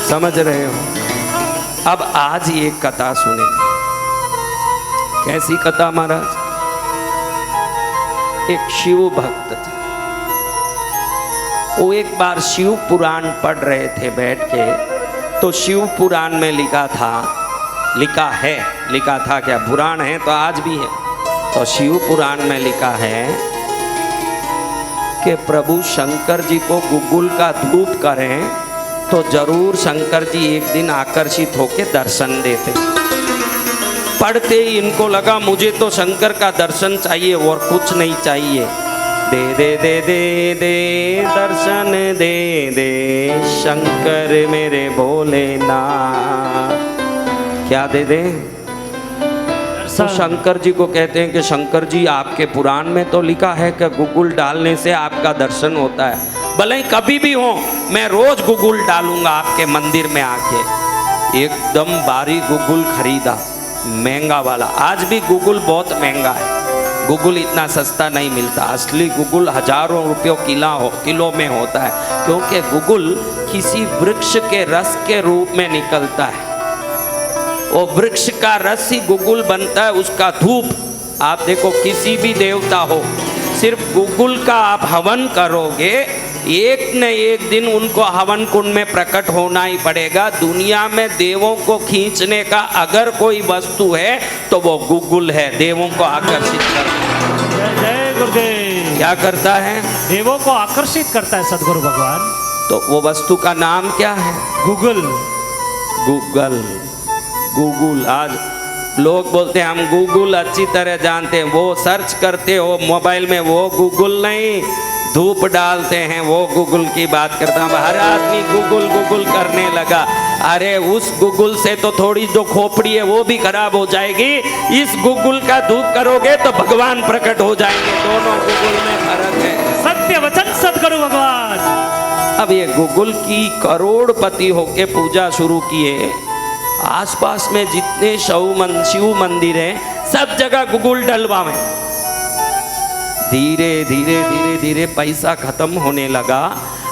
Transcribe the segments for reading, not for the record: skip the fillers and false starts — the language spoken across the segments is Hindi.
समझ रहे हो। अब आज ये कथा सुने। कैसी कथा महाराज? एक शिव भक्त थे, वो एक बार शिव पुराण पढ़ रहे थे बैठ के, तो शिव पुराण में लिखा था क्या, पुराण है तो आज भी है। तो शिव पुराण में लिखा है कि प्रभु शंकर जी को गुगुल का धूप करें तो जरूर शंकर जी एक दिन आकर्षित होकर दर्शन देते। पढ़ते ही इनको लगा मुझे तो शंकर का दर्शन चाहिए और कुछ नहीं चाहिए। दे दे दे दे दे दर्शन दे दे शंकर मेरे भोलेनाथ। क्या दे दे? तो शंकर जी को कहते हैं कि शंकर जी आपके पुराण में तो लिखा है कि गुगुल डालने से आपका दर्शन होता है, भले ही कभी भी हो मैं रोज गुगुल डालूंगा आपके मंदिर में आके। एकदम भारी गुगुल खरीदा, महंगा वाला। आज भी गुगुल बहुत महंगा है, गुगुल इतना सस्ता नहीं मिलता। असली गुगुल हजारों रुपयों किलो में होता है, क्योंकि गुगुल किसी वृक्ष के रस के रूप में निकलता है। वो वृक्ष का रस ही गुगुल बनता है, उसका धूप। आप देखो किसी भी देवता हो, सिर्फ गुगुल का आप हवन करोगे, एक न एक दिन उनको हवन कुंड में प्रकट होना ही पड़ेगा। दुनिया में देवों को खींचने का अगर कोई वस्तु है तो वो गुगुल है, देवों को आकर्षित करता है। जय गुरुदेव। क्या करता है? देवों को आकर्षित करता है सदगुरु भगवान। तो वो वस्तु का नाम क्या है? गूगल। Google, Google. आज लोग बोलते हैं हम गूगल अच्छी तरह जानते हैं, वो सर्च करते हो मोबाइल में, वो गूगल नहीं। धूप डालते हैं वो गूगल की बात करता हूँ। हर आदमी गूगल करने लगा। अरे उस गूगल से तो थोड़ी जो खोपड़ी है वो भी खराब हो जाएगी, इस गूगल का धूप करोगे तो भगवान प्रकट हो जाएंगे। दोनों गूगल में फर्क है। सत्य वचन सदगुरु भगवान। अब ये गूगल की करोड़पति होके पूजा शुरू किए। आसपास में जितने शिव मंदिर हैं सब जगह गूगल डलवावे। धीरे धीरे धीरे धीरे पैसा खत्म होने लगा,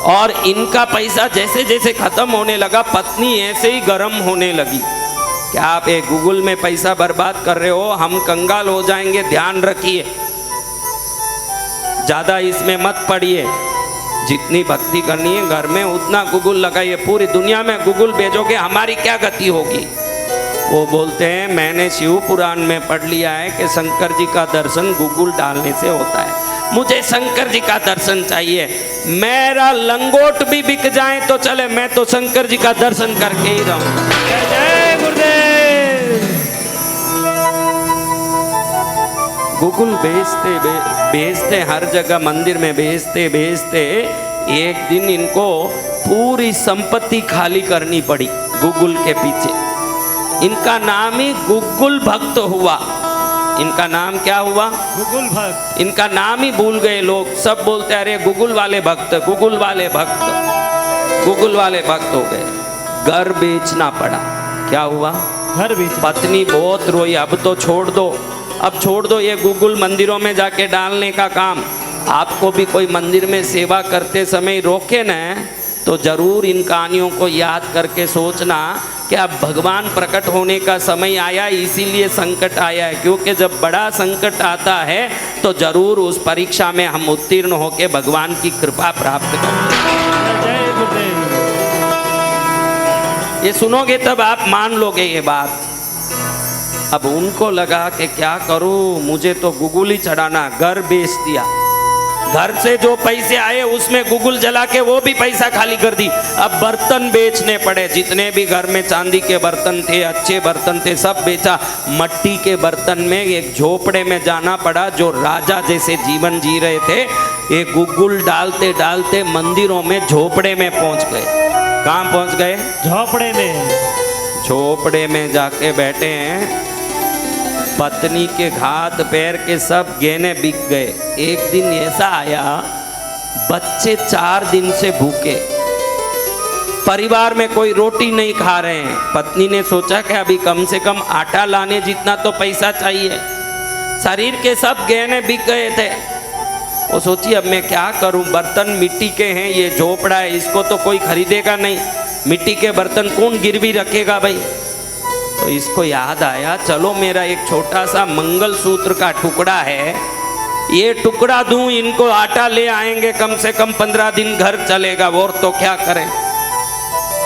और इनका पैसा जैसे जैसे खत्म होने लगा, पत्नी ऐसे ही गर्म होने लगी। क्या आप एक गूगल में पैसा बर्बाद कर रहे हो? हम कंगाल हो जाएंगे, ध्यान रखिए, ज्यादा इसमें मत पड़िए। जितनी भक्ति करनी है घर में उतना गूगल लगाइए। पूरी दुनिया में गूगल भेजोगे हमारी क्या गति होगी? वो बोलते हैं मैंने शिव पुराण में पढ़ लिया है कि शंकर जी का दर्शन गूगल डालने से होता है, मुझे शंकर जी का दर्शन चाहिए। मेरा लंगोट भी बिक जाए तो चले, मैं तो शंकर जी का दर्शन करके ही रहूं। जय गुरुदेव। गूगल भेजते हर जगह मंदिर में भेजते एक दिन इनको पूरी संपत्ति खाली करनी पड़ी गूगल के पीछे। इनका नाम ही गूगल भक्त हुआ। इनका नाम क्या हुआ? गूगल भक्त। इनका नाम ही भूल गए लोग, सब बोलते अरे गूगल वाले भक्त, गूगल वाले भक्त, गूगल वाले भक्त हो गए। घर बेचना पड़ा। क्या हुआ? घर बेच। पत्नी बहुत रोई, अब तो छोड़ दो, अब छोड़ दो ये गूगल मंदिरों में जाके डालने का काम। आपको भी कोई मंदिर में सेवा करते समय रोके ना, तो जरूर इन कहानियों को याद करके सोचना कि अब भगवान प्रकट होने का समय आया, इसीलिए संकट आया है। क्योंकि जब बड़ा संकट आता है तो जरूर उस परीक्षा में हम उत्तीर्ण होकर भगवान की कृपा प्राप्त करते हैं। जय गुरुदेव। ये सुनोगे तब आप मान लोगे ये बात। अब उनको लगा कि क्या करूं, मुझे तो गूगल ही चढ़ाना। घर बेच दिया, घर से जो पैसे आए उसमें गूगल जला के वो भी पैसा खाली कर दी। अब बर्तन बेचने पड़े, जितने भी घर में चांदी के बर्तन थे, अच्छे बर्तन थे, सब बेचा। मट्टी के बर्तन में एक झोपड़े में जाना पड़ा। जो राजा जैसे जीवन जी रहे थे, ये गूगल डालते डालते मंदिरों में झोपड़े में पहुंच गए। कहाँ पहुंच गए? झोपड़े में। झोपड़े में जाके बैठे हैं। पत्नी के हाथ पैर के सब गहने बिक गए। एक दिन ऐसा आया, बच्चे 4 दिन से भूखे, परिवार में कोई रोटी नहीं खा रहे हैं। पत्नी ने सोचा कि अभी कम से कम आटा लाने जितना तो पैसा चाहिए। शरीर के सब गहने बिक गए थे। वो सोची अब मैं क्या करूं, बर्तन मिट्टी के हैं, ये झोपड़ा है, इसको तो कोई खरीदेगा नहीं। मिट्टी के बर्तन कौन गिरवी रखेगा भाई। तो इसको याद आया, चलो मेरा एक छोटा सा मंगलसूत्र का टुकड़ा है, ये टुकड़ा दूं, इनको आटा ले आएंगे, कम से कम 15 दिन घर चलेगा, और तो क्या करें।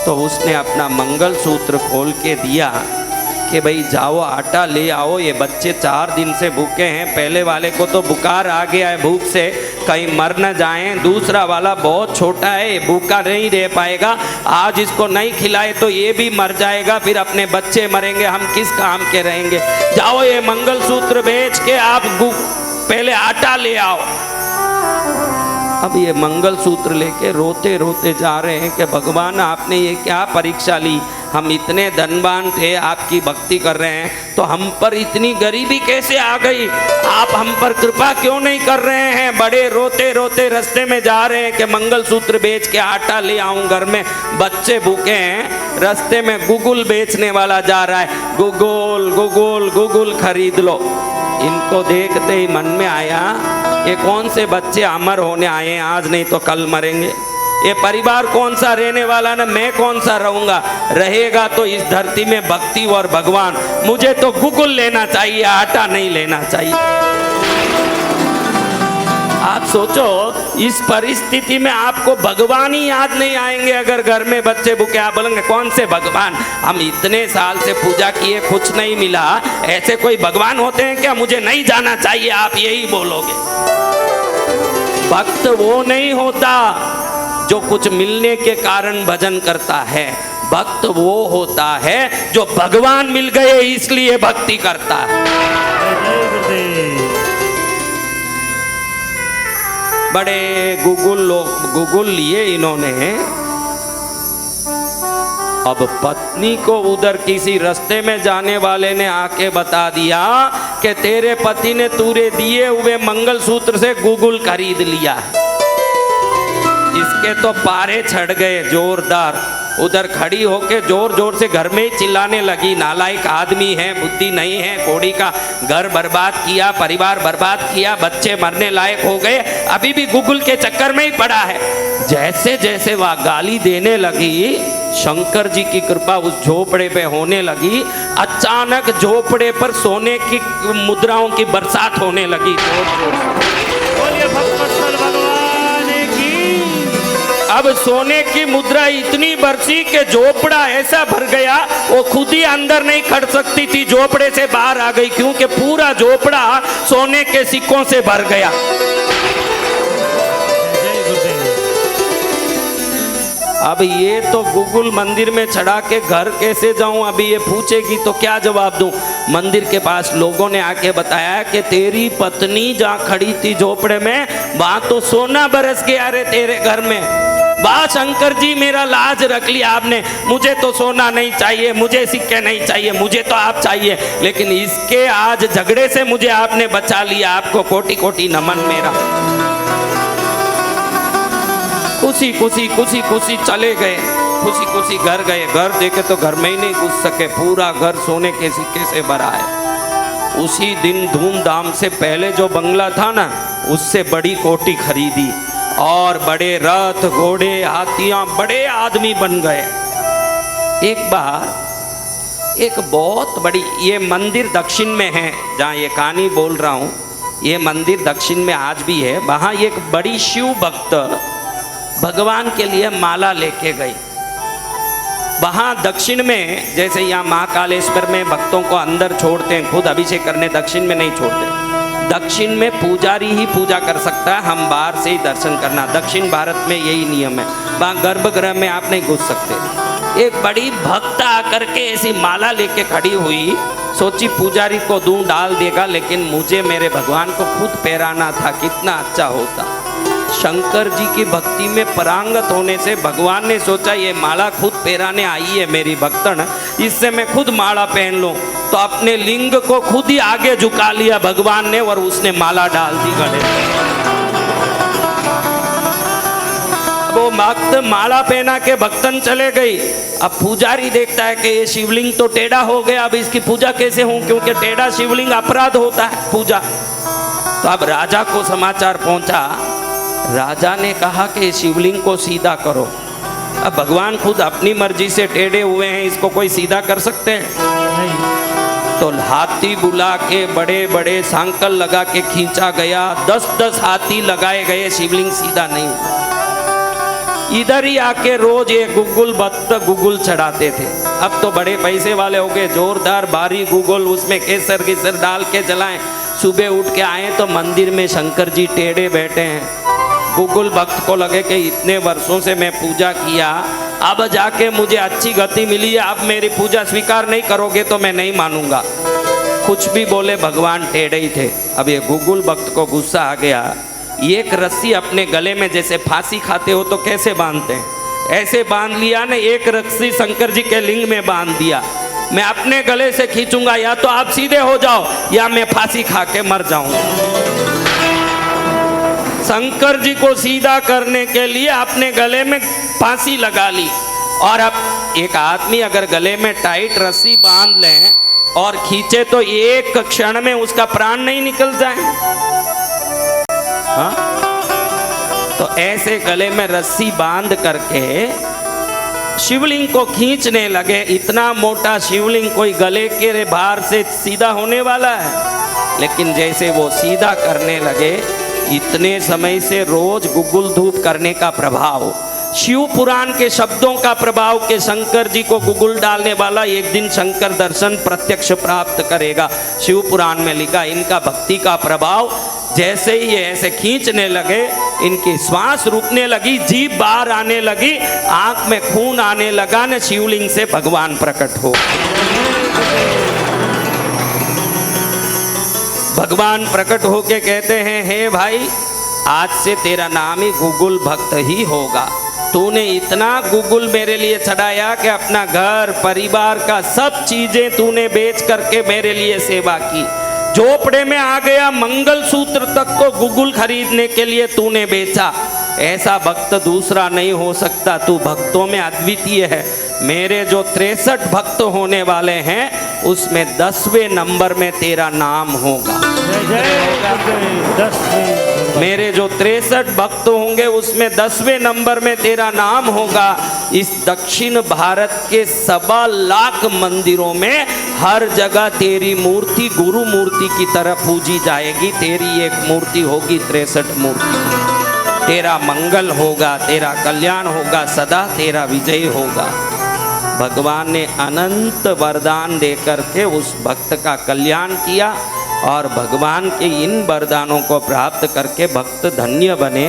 तो उसने अपना मंगलसूत्र खोल के दिया कि भाई जाओ आटा ले आओ, ये बच्चे 4 दिन से भूखे हैं, पहले वाले को तो बुखार आ गया है भूख से, कहीं मर न जाएं, दूसरा वाला बहुत छोटा है, भूखा नहीं रह पाएगा, आज इसको नहीं खिलाए तो ये भी मर जाएगा, फिर अपने बच्चे मरेंगे, हम किस काम के रहेंगे। जाओ ये मंगलसूत्र बेच के आप पहले आटा ले आओ। अब ये मंगलसूत्र लेके रोते रोते जा रहे हैं कि भगवान आपने ये क्या परीक्षा ली, हम इतने धनवान थे, आपकी भक्ति कर रहे हैं, तो हम पर इतनी गरीबी कैसे आ गई, आप हम पर कृपा क्यों नहीं कर रहे हैं। बड़े रोते रोते रास्ते में जा रहे हैं कि मंगलसूत्र बेच के आटा ले आऊं, घर में बच्चे भूखे हैं। रास्ते में गुगुल बेचने वाला जा रहा है, गुगुल गुगुल गुगुल खरीद लो। इनको देखते ही मन में आया, ये कौन से बच्चे अमर होने आए हैं, आज नहीं तो कल मरेंगे, ये परिवार कौन सा रहने वाला ना, मैं कौन सा रहूंगा, रहेगा तो इस धरती में भक्ति और भगवान, मुझे तो गुगुल लेना चाहिए, आटा नहीं लेना चाहिए। आप सोचो इस परिस्थिति में आपको भगवान ही याद नहीं आएंगे, अगर घर में बच्चे भूखे, आप बोलेंगे कौन से भगवान, हम इतने साल से पूजा किए कुछ नहीं मिला, ऐसे कोई भगवान होते हैं क्या, मुझे नहीं जाना चाहिए, आप यही बोलोगे। भक्त वो नहीं होता जो कुछ मिलने के कारण भजन करता है, भक्त वो होता है जो भगवान मिल गए इसलिए भक्ति करता है। बड़े गुगुल लिए इन्होंने, अब पत्नी को उधर किसी रास्ते में जाने वाले ने आके बता दिया कि तेरे पति ने तुरे दिए हुए मंगलसूत्र से गुगुल खरीद लिया। इसके तो पारे छड़ गए जोरदार, उधर खड़ी होके जोर जोर से घर में ही चिल्लाने लगी, नालायक आदमी है, बुद्धि नहीं है, कोड़ी का घर बर्बाद किया, परिवार बर्बाद किया, बच्चे मरने लायक हो गए, अभी भी गुगुल के चक्कर में ही पड़ा है। जैसे जैसे वह गाली देने लगी, शंकर जी की कृपा उस झोपड़े पे होने लगी, अचानक झोपड़े पर सोने की मुद्राओं की बरसात होने लगी। अब सोने की मुद्रा इतनी बरसी कि झोपड़ा ऐसा भर गया, वो खुद ही अंदर नहीं खड़ सकती थी, झोपड़े से बाहर आ गई, क्योंकि पूरा झोपड़ा सोने के सिक्कों से भर गया। अब ये तो गुगुल मंदिर में चढ़ा के घर कैसे जाऊं, अभी ये पूछेगी तो क्या जवाब दूं। मंदिर के पास लोगों ने आके बताया कि तेरी पत्नी जहाँ खड़ी थी झोपड़े में, वहां तो सोना बरस गया रे तेरे घर में। वाह शंकर जी, मेरा लाज रख लिया आपने, मुझे तो सोना नहीं चाहिए, मुझे सिक्के नहीं चाहिए, मुझे तो आप चाहिए, लेकिन इसके आज झगड़े से मुझे आपने बचा लिया, आपको कोटि कोटि नमन मेरा। खुशी खुशी खुशी खुशी चले गए, खुशी खुशी घर गए, घर देखे तो घर में ही नहीं घुस सके, पूरा घर सोने के सिक्के से भरा है। उसी दिन धूमधाम से पहले जो बंगला था ना, उससे बड़ी कोठी खरीदी और बड़े रथ घोड़े हाथियां, बड़े आदमी बन गए। एक बार एक बहुत बड़ी, ये मंदिर दक्षिण में है जहाँ ये कहानी बोल रहा हूँ, ये मंदिर दक्षिण में आज भी है। वहाँ एक बड़ी शिव भक्त भगवान के लिए माला लेके गई। वहाँ दक्षिण में जैसे यहाँ महाकालेश्वर में भक्तों को अंदर छोड़ते हैं खुद अभिषेक करने, दक्षिण में नहीं छोड़ते। दक्षिण में पुजारी ही पूजा कर सकता है, हम बाहर से ही दर्शन करना, दक्षिण भारत में यही नियम है। वहाँ गर्भगृह में आप नहीं घुस सकते। एक बड़ी भक्त आकर के ऐसी माला लेके खड़ी हुई, सोची पुजारी को दूं डाल देगा, लेकिन मुझे मेरे भगवान को खुद पहराना था, कितना अच्छा होता। शंकर जी की भक्ति में परांगत होने से भगवान ने सोचा ये माला खुद पहराने आई है मेरी भक्तन, इससे मैं खुद माला पहन लूं। तो अपने लिंग को खुद ही आगे झुका लिया भगवान ने और उसने माला डाल दी गले। वो भक्त माला पहना के भक्तन चले गई। अब पुजारी देखता है कि ये शिवलिंग तो टेढ़ा हो गया, अब इसकी पूजा कैसे हो, क्योंकि टेढ़ा शिवलिंग अपराध होता है पूजा। तो अब राजा को समाचार पहुंचा, राजा ने कहा कि शिवलिंग को सीधा करो। अब भगवान खुद अपनी मर्जी से टेढ़े हुए हैं, इसको कोई सीधा कर सकते हैं? नहीं। तो हाथी बुला के बड़े बड़े सांकल लगा के खींचा गया, 10-10 हाथी लगाए गए, शिवलिंग सीधा नहीं हुआ। इधर ही आके रोज ये गुगुल भक्त गुगुल चढ़ाते थे। अब तो बड़े पैसे वाले हो गए, जोरदार भारी गुगुल, उसमें केसर गिसर डाल के जलाएं। सुबह उठ के आए तो मंदिर में शंकर जी टेढ़े बैठे हैं। गुगुल भक्त को लगे कि इतने वर्षों से मैं पूजा किया, अब जाके मुझे अच्छी गति मिली है, अब मेरी पूजा स्वीकार नहीं करोगे तो मैं नहीं मानूंगा। कुछ भी बोले, भगवान टेढ़े ही थे। अब ये गुगुल भक्त को गुस्सा आ गया। एक रस्सी अपने गले में, जैसे फांसी खाते हो तो कैसे बांधते हैं, ऐसे बांध लिया ने। एक रस्सी शंकर जी के लिंग में बांध दिया। मैं अपने गले से खींचूंगा, या तो आप सीधे हो जाओ या मैं फांसी खा के मर जाऊंगा। शंकर जी को सीधा करने के लिए अपने गले में फांसी लगा ली। और अब एक आदमी अगर गले में टाइट रस्सी बांध ले और खींचे तो एक क्षण में उसका प्राण नहीं निकल जाए? हाँ? तो ऐसे गले में रस्सी बांध करके शिवलिंग को खींचने लगे। इतना मोटा शिवलिंग कोई गले के भार से सीधा होने वाला है? लेकिन जैसे वो सीधा करने लगे, इतने समय से रोज गुगुल धूप करने का प्रभाव, शिव पुराण के शब्दों का प्रभाव के शंकर जी को गुगुल डालने वाला एक दिन शंकर दर्शन प्रत्यक्ष प्राप्त करेगा। शिव पुराण में लिखा, इनका भक्ति का प्रभाव जैसे ही ऐसे खींचने लगे, इनकी श्वास रुकने लगी, जीभ बाहर आने लगी, आंख में खून आने लगा न, शिवलिंग से भगवान प्रकट हो। भगवान प्रकट होके कहते हैं, हे भाई, आज से तेरा नाम ही गुगुल भक्त ही होगा। तूने इतना गुगुल मेरे लिए चढ़ाया कि अपना घर परिवार का सब चीजें तूने बेच करके मेरे लिए सेवा की। झोपड़े में आ गया, मंगल सूत्र तक को गुगुल खरीदने के लिए तूने बेचा। ऐसा भक्त दूसरा नहीं हो सकता, तू भक्तों में अद्वितीय है। मेरे जो 63 भक्त होने वाले हैं उसमें 10वें नंबर में तेरा नाम होगा। मेरे जो 63 भक्त होंगे उसमें 10वें नंबर में तेरा नाम होगा। इस दक्षिण भारत के 1.25 लाख मंदिरों में हर जगह तेरी मूर्ति गुरु मूर्ति की तरह पूजी जाएगी। तेरी एक मूर्ति होगी, 63 मूर्ति। तेरा मंगल होगा, तेरा कल्याण होगा, सदा तेरा विजय होगा। भगवान ने अनंत वरदान देकर के उस भक्त का कल्याण किया और भगवान के इन वरदानों को प्राप्त करके भक्त धन्य बने।